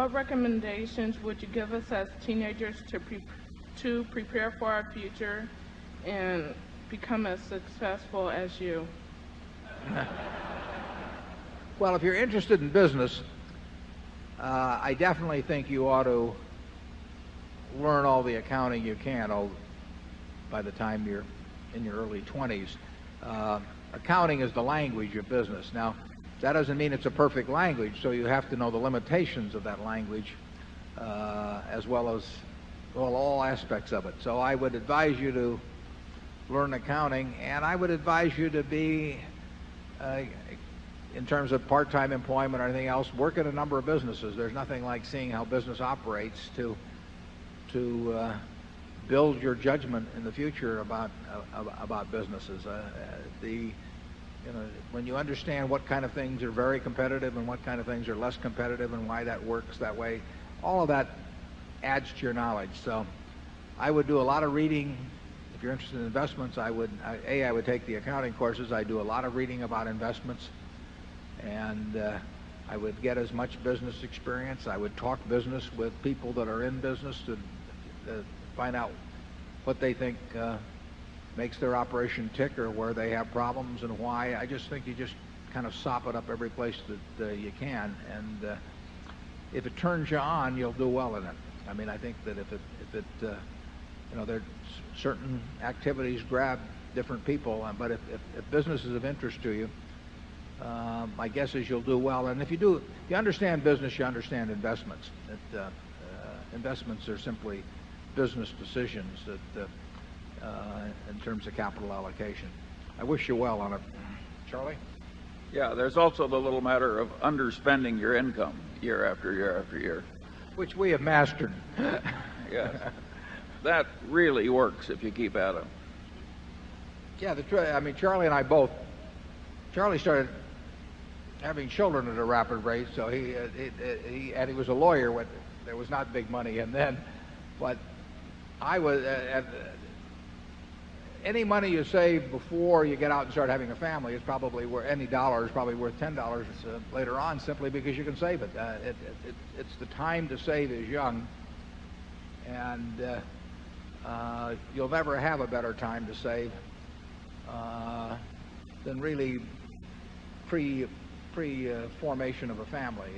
what recommendations would you give us as teenagers to prepare for our future and become as successful as you? Well, if you're interested in business, I definitely think you ought to learn all the accounting you can by the time you're in your early 20s. Accounting is the language of business. Now, that doesn't mean it's a perfect language, so you have to know the limitations of that language as well as all aspects of it. So I would advise you to learn accounting, and I would advise you to be, in terms of part-time employment or anything else, work at a number of businesses. There's nothing like seeing how business operates to build your judgment in the future about businesses. When you understand what kind of things are very competitive and what kind of things are less competitive and why that works that way, all of that adds to your knowledge. So I would do a lot of reading. If you're interested in investments, I would take the accounting courses. I do a lot of reading about investments, and I would get as much business experience. I would talk business with people that are in business to find out what they think makes their operation tick or where they have problems and why. I just think you just kind of sop it up every place that you can, and if it turns you on, you'll do well in it. I mean, I think that if it there certain activities grab different people, but if business is of interest to you, my guess is you'll do well. And if you understand business, you understand investments. Investments are simply business decisions that in terms of capital allocation. I wish you well on it. Charlie? Yeah, there's also the little matter of underspending your income year after year after year, which we have mastered. Yes. That really works if you keep at it. Yeah, I mean, Charlie and I both. Charlie started having children at a rapid rate, so he was a lawyer when there was not big money, and then, but I was any money you save before you get out and start having a family is probably worth, any dollar is probably worth $10 later on, simply because you can save it. It's the time to save is young, and you'll never have a better time to save than really pre-formation of a family,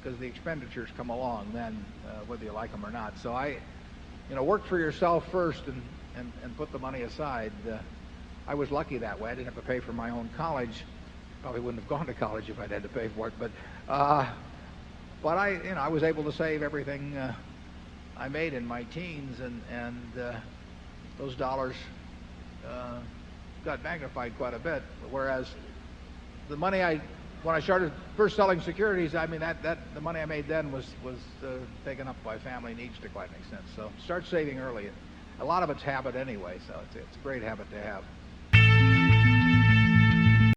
because the expenditures come along then, whether you like them or not. So work for yourself first and put the money aside. I was lucky that way. I didn't have to pay for my own college. Probably wouldn't have gone to college if I'd had to pay for it. But I was able to save everything I made in my teens, and those dollars got magnified quite a bit. Whereas the money when I started first selling securities, I mean the money I made then was taken up by family needs to quite an extent. So start saving early. A lot of it's habit anyway, so it's a great habit to have.